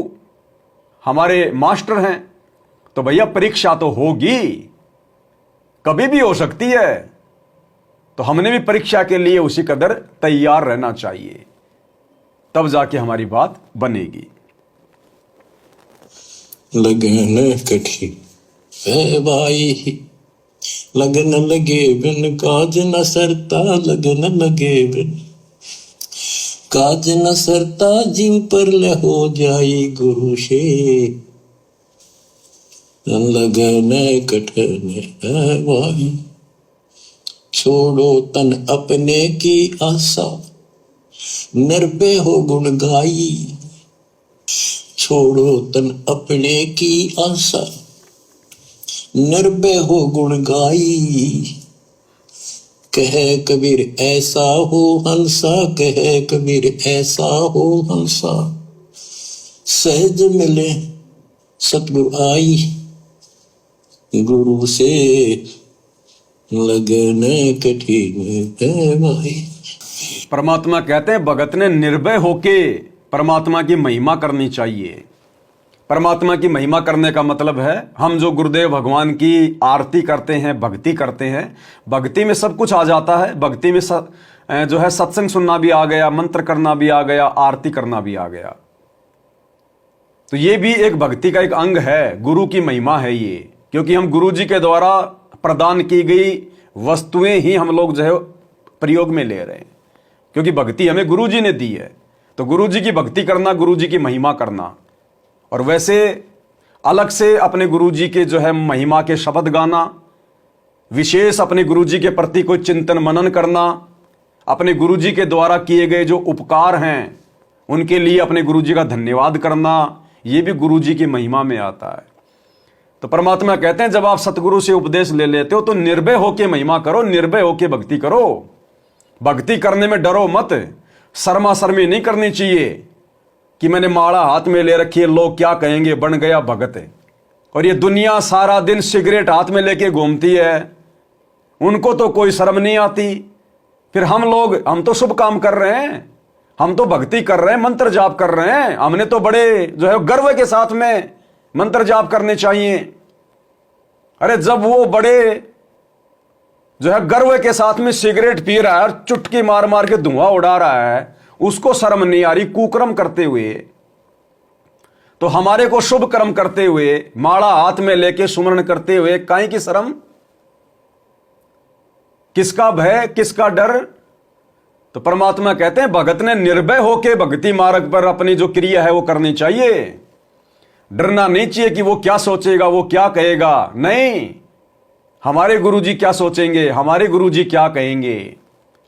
हमारे मास्टर हैं, तो भैया परीक्षा तो होगी, कभी भी हो सकती है। तो हमने भी परीक्षा के लिए उसी कदर तैयार रहना चाहिए, तब जाके हमारी बात बनेगी। लगन कठी है भाई, लगन लगे बिन काज न सरता, लगन लगे बिन काज न सरता, जीव पर ले हो जाई गुरु से, लगन कठन है भाई। छोड़ो तन अपने की आशा, निर्भय हो गुण गाई, छोड़ो तन अपने की आशा, निर्भय हो गुण गाई। कहे कबीर ऐसा हो हंसा, कहे कबीर ऐसा हो हंसा, सहज मिले सतगुरु आई, गुरु से लगन कठिन है भाई। परमात्मा कहते हैं भगत ने निर्भय होके परमात्मा की महिमा करनी चाहिए। परमात्मा की महिमा करने का मतलब है हम जो गुरुदेव भगवान की आरती करते हैं, भक्ति करते हैं, भक्ति में सब कुछ आ जाता है। भक्ति में जो है सत्संग सुनना भी आ गया, मंत्र करना भी आ गया, आरती करना भी आ गया। तो ये भी एक भक्ति का एक अंग है, गुरु की महिमा है ये। क्योंकि हम गुरु जी के द्वारा प्रदान की गई वस्तुएं ही हम लोग जो है प्रयोग में ले रहे हैं, क्योंकि भक्ति हमें गुरु जी ने दी है। तो गुरु जी की भक्ति करना, गुरु जी की महिमा करना, और वैसे अलग से अपने गुरु जी के जो है महिमा के शब्द गाना, विशेष अपने गुरु जी के प्रति कोई चिंतन मनन करना, अपने गुरु जी के द्वारा किए गए जो उपकार हैं उनके लिए अपने गुरु जी का धन्यवाद करना, ये भी गुरु जी की महिमा में आता है। तो परमात्मा कहते हैं जब आप सतगुरु से उपदेश ले लेते हो तो निर्भय होके महिमा करो, निर्भय होके भक्ति करो। भक्ति करने में डरो मत, शर्मा शर्मी नहीं करनी चाहिए कि मैंने माला हाथ में ले रखी है, लोग क्या कहेंगे, बन गया भगत है। और ये दुनिया सारा दिन सिगरेट हाथ में लेके घूमती है, उनको तो कोई शर्म नहीं आती। फिर हम तो शुभ काम कर रहे हैं, हम तो भक्ति कर रहे हैं, मंत्र जाप कर रहे हैं, हमने तो बड़े जो है गर्व के साथ में मंत्र जाप करने चाहिए। अरे जब वो बड़े जो है गर्व के साथ में सिगरेट पी रहा है और चुटकी मार मार के धुआं उड़ा रहा है, उसको शर्म नहीं आ रही कुकर्म करते हुए, तो हमारे को शुभ कर्म करते हुए, माला हाथ में लेके सुमरण करते हुए काहे की शर्म, किसका भय, किसका डर। तो परमात्मा कहते हैं भगत ने निर्भय होके भक्ति मार्ग पर अपनी जो क्रिया है वो करनी चाहिए। डरना नहीं चाहिए कि वो क्या सोचेगा, वो क्या कहेगा, नहीं, हमारे गुरुजी क्या सोचेंगे, हमारे गुरुजी क्या कहेंगे,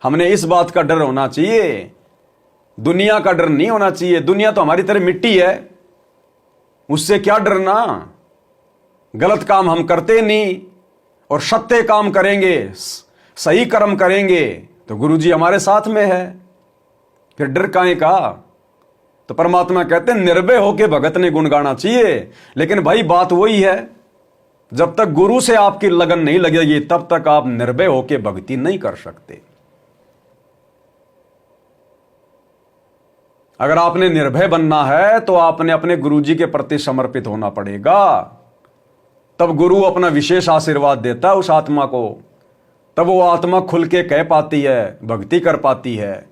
हमने इस बात का डर होना चाहिए। दुनिया का डर नहीं होना चाहिए। दुनिया तो हमारी तरह मिट्टी है, उससे क्या डरना। गलत काम हम करते नहीं और सत्य काम करेंगे, सही कर्म करेंगे तो गुरुजी हमारे साथ में है, फिर डर काहे का। तो परमात्मा कहते हैं निर्भय होके भगत ने गुण गाना चाहिए। लेकिन भाई बात वही है, जब तक गुरु से आपकी लगन नहीं लगेगी तब तक आप निर्भय होके भक्ति नहीं कर सकते। अगर आपने निर्भय बनना है तो आपने अपने गुरुजी के प्रति समर्पित होना पड़ेगा, तब गुरु अपना विशेष आशीर्वाद देता है उस आत्मा को, तब वो आत्मा खुल के कह पाती है, भक्ति कर पाती है।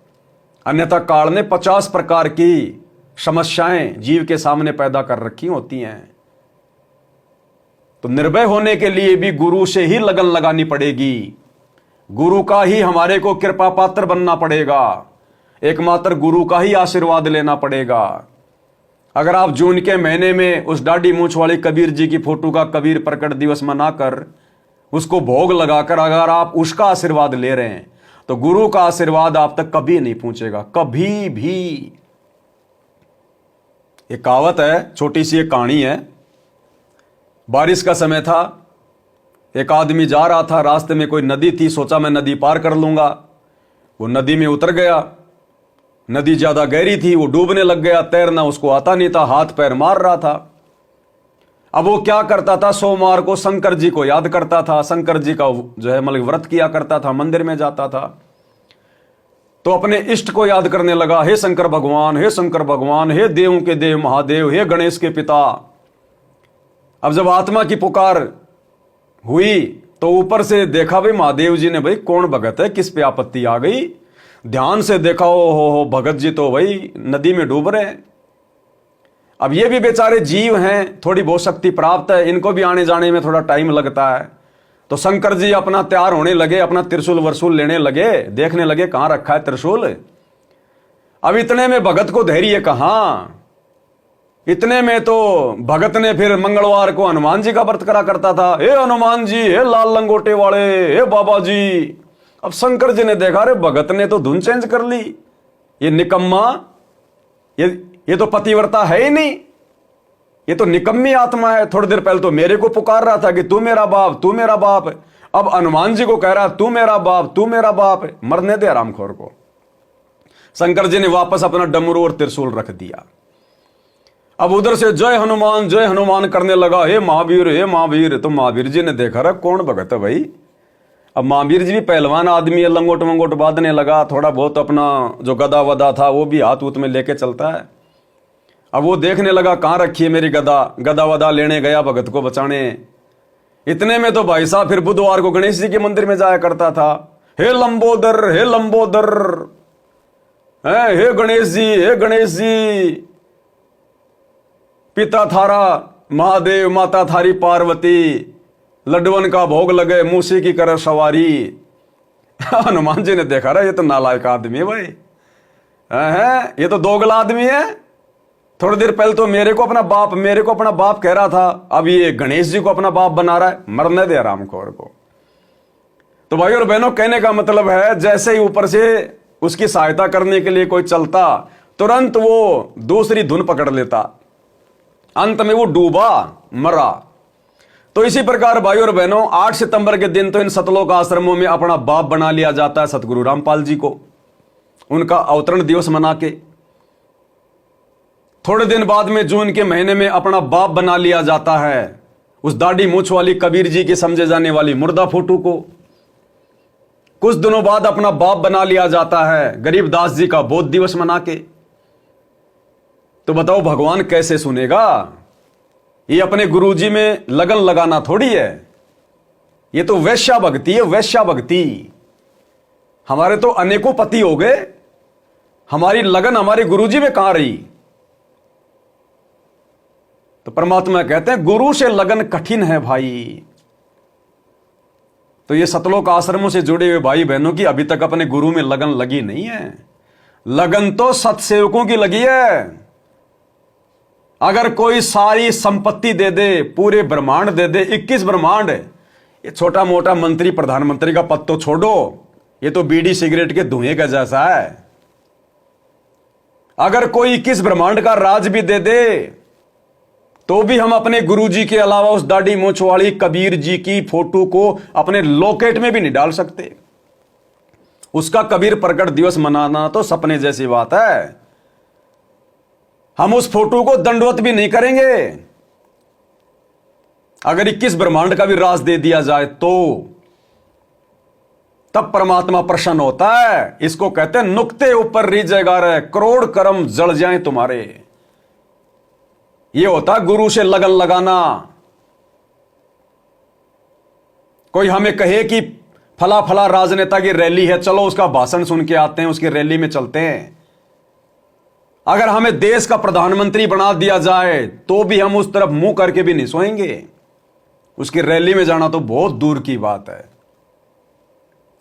अन्यथा काल ने 50 प्रकार की समस्याएं जीव के सामने पैदा कर रखी होती हैं। तो निर्भय होने के लिए भी गुरु से ही लगन लगानी पड़ेगी, गुरु का ही हमारे को कृपा पात्र बनना पड़ेगा, एकमात्र गुरु का ही आशीर्वाद लेना पड़ेगा। अगर आप जून के महीने में उस दाढ़ी मूंछ वाली कबीर जी की फोटो का कबीर प्रकट दिवस मनाकर उसको भोग लगाकर अगर आप उसका आशीर्वाद ले रहे हैं तो गुरु का आशीर्वाद आप तक कभी नहीं पहुंचेगा, कभी भी। एक कहावत है, छोटी सी एक कहानी है। बारिश का समय था, एक आदमी जा रहा था, रास्ते में कोई नदी थी, सोचा मैं नदी पार कर लूंगा। वो नदी में उतर गया, नदी ज्यादा गहरी थी, वो डूबने लग गया, तैरना उसको आता नहीं था, हाथ पैर मार रहा था। अब वो क्या करता था, सोमवार को शंकर जी को याद करता था, शंकर जी का जो है मतलब व्रत किया करता था, मंदिर में जाता था। तो अपने इष्ट को याद करने लगा, हे शंकर भगवान, हे शंकर भगवान, हे देवों के देव महादेव, हे गणेश के पिता। अब जब आत्मा की पुकार हुई तो ऊपर से देखा भाई महादेव जी ने, भाई कौन भगत है, किस पे आपत्ति आ गई। ध्यान से देखा, ओ हो भगत जी तो भाई नदी में डूब रहे हैं। अब ये भी बेचारे जीव हैं, थोड़ी बहुत शक्ति प्राप्त है, इनको भी आने जाने में थोड़ा टाइम लगता है। तो शंकर जी अपना तैयार होने लगे, अपना त्रिशूल वर्शूल लेने लगे, देखने लगे कहां रखा है त्रिशूल। अब इतने में भगत को धैर्य कहां, इतने में तो भगत ने फिर मंगलवार को हनुमान जी का व्रत करा करता था, हे हनुमान जी, हे लाल लंगोटे वाले, हे बाबा जी। अब शंकर जी ने देखा, अरे भगत ने तो धुन चेंज कर ली, ये निकम्मा, ये तो पतिव्रता है ही नहीं, ये तो निकम्मी आत्मा है। थोड़ी देर पहले तो मेरे को पुकार रहा था कि तू मेरा बाप, तू मेरा बाप, अब हनुमान जी को कह रहा तू मेरा बाप, तू मेरा बाप। मरने दे आरामखोर को। शंकर जी ने वापस अपना डमरू और त्रिशूल रख दिया। अब उधर से जय हनुमान करने लगा, हे महावीर, हे महावीर। तो महावीर जी ने देखा, रहा कौन भगत है भाई। अब महावीर जी भी पहलवान आदमी है, लंगोट मंगोट बांधने लगा, थोड़ा बहुत अपना जो गदा वदा था वो भी हाथ उत में लेके चलता है। अब वो देखने लगा कहां रखी है मेरी गदा, गदा वदा लेने गया भगत को बचाने। इतने में तो भाई साहब फिर बुधवार को गणेश जी के मंदिर में जाया करता था, हे लंबोदर, हे लंबोदर, हे गणेश जी, हे गणेश जी। पिता थारा महादेव, माता थारी पार्वती, लड्डवन का भोग लगे, मूसी की कर सवारी। हनुमान जी ने देखा, रहा ये तो नालायक आदमी है भाई, ये तो दोगला आदमी है। थोड़ी देर पहले तो मेरे को अपना बाप कह रहा था, अब ये गणेश जी को अपना बाप बना रहा है। मरने दे आरामखोर को। तो भाई और बहनों, कहने का मतलब है, जैसे ही ऊपर से उसकी सहायता करने के लिए कोई चलता, तुरंत वो दूसरी धुन पकड़ लेता, अंत में वो डूबा, मरा। तो इसी प्रकार भाई और बहनों, 8 सितंबर के दिन तो इन सतलोक आश्रमों में अपना बाप बना लिया जाता है सतगुरु रामपाल जी को, उनका अवतरण दिवस मना के। थोड़े दिन बाद में जून के महीने में अपना बाप बना लिया जाता है उस दाढ़ी मूछ वाली कबीर जी की समझे जाने वाली मुर्दा फोटो को। कुछ दिनों बाद अपना बाप बना लिया जाता है गरीबदास जी का बोध दिवस मना के। तो बताओ भगवान कैसे सुनेगा। ये अपने गुरुजी में लगन लगाना थोड़ी है, ये तो वैश्या भक्ति है, वैश्या भक्ति। हमारे तो अनेकों पति हो गए, हमारी लगन हमारे गुरुजी में कहां रही। तो परमात्मा कहते हैं गुरु से लगन कठिन है भाई। तो ये सतलोक आश्रमों से जुड़े हुए भाई बहनों की अभी तक अपने गुरु में लगन लगी नहीं है। लगन तो सत्सेवकों की लगी है। अगर कोई सारी संपत्ति दे दे, पूरे ब्रह्मांड दे दे, 21 ब्रह्मांड, ये छोटा मोटा मंत्री प्रधानमंत्री का पद तो छोड़ो, ये तो बीड़ी सिगरेट के धुएं का जैसा है। अगर कोई 21 ब्रह्मांड का राज भी दे दे तो भी हम अपने गुरुजी के अलावा उस दाढ़ी मूंछ वाली कबीर जी की फोटो को अपने लॉकेट में भी नहीं डाल सकते। उसका कबीर प्रकट दिवस मनाना तो सपने जैसी बात है। हम उस फोटो को दंडवत भी नहीं करेंगे। अगर 21 ब्रह्मांड का भी राज दे दिया जाए तो तब परमात्मा प्रसन्न होता है। इसको कहते हैं नुक्ते ऊपर रीजेगा रे, करोड़ कर्म जल जाएं तुम्हारे। ये होता गुरु से लगन लगाना। कोई हमें कहे कि फला फला राजनेता की रैली है, चलो उसका भाषण सुन के आते हैं, उसकी रैली में चलते हैं। अगर हमें देश का प्रधानमंत्री बना दिया जाए तो भी हम उस तरफ मुंह करके भी नहीं सोएंगे। उसकी रैली में जाना तो बहुत दूर की बात है।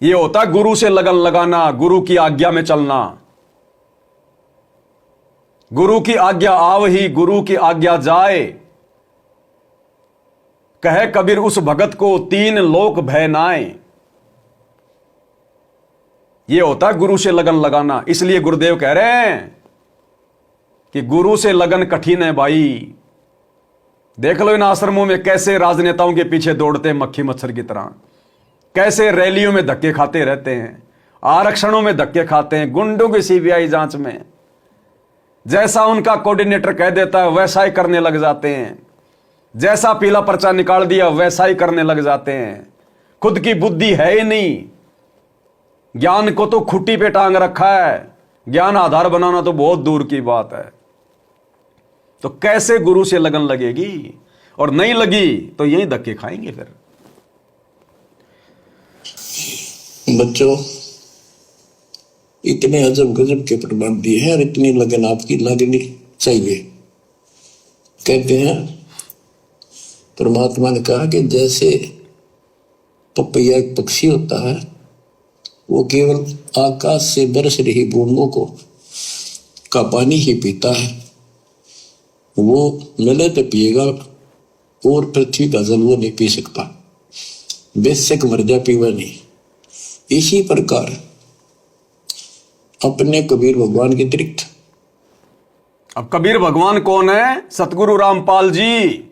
यह होता है गुरु से लगन लगाना, गुरु की आज्ञा में चलना। गुरु की आज्ञा आवही, गुरु की आज्ञा जाए। कहे कबीर उस भगत को तीन लोक भय नाए। यह होता है गुरु से लगन लगाना। इसलिए गुरुदेव कह रहे हैं कि गुरु से लगन कठिन है भाई। देख लो इन आश्रमों में कैसे राजनेताओं के पीछे दौड़ते हैं मक्खी मच्छर की तरह, कैसे रैलियों में धक्के खाते रहते हैं, आरक्षणों में धक्के खाते हैं, गुंडों की सीबीआई जांच में जैसा उनका कोऑर्डिनेटर कह देता है वैसा ही करने लग जाते हैं, जैसा पीला पर्चा निकाल दिया वैसा ही करने लग जाते हैं। खुद की बुद्धि है ही नहीं। ज्ञान को तो खुट्टी पे टांग रखा है, ज्ञान आधार बनाना तो बहुत दूर की बात है। तो कैसे गुरु से लगन लगेगी? और नहीं लगी तो यही धक्के खाएंगे। फिर बच्चों, इतने अजब गजब के प्रमाण दिए हैं और इतनी लगन आपकी लगनी चाहिए। कहते हैं परमात्मा ने कहा कि जैसे पपैया एक पक्षी होता है, वो केवल आकाश से बरस रही बूंदों को का पानी ही पीता है, वो मिले तो पिएगा और पृथ्वी का जल वो नहीं पी सकता, बेशक मर जा पीवा नहीं। इसी प्रकार अपने कबीर भगवान के अतिरिक्त, अब कबीर भगवान कौन है? सतगुरु रामपाल जी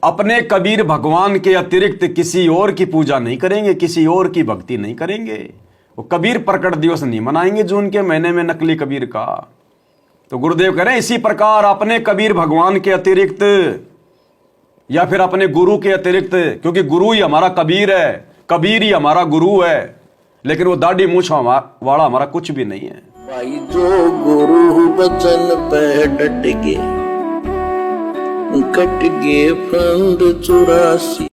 अपने कबीर भगवान के अतिरिक्त किसी और की पूजा नहीं करेंगे, किसी और की भक्ति नहीं करेंगे। वो कबीर प्रकट दिवस नहीं मनाएंगे जून के महीने में नकली कबीर का। तो गुरुदेव कह रहे हैं इसी प्रकार अपने कबीर भगवान के अतिरिक्त या फिर अपने गुरु के अतिरिक्त, क्योंकि गुरु ही हमारा कबीर है, कबीर ही हमारा गुरु है, लेकिन वो दाढ़ी मूछ वाला हमारा कुछ भी नहीं है। भाई जो गुरु बचन पे डट गए, कट गए फंद 84।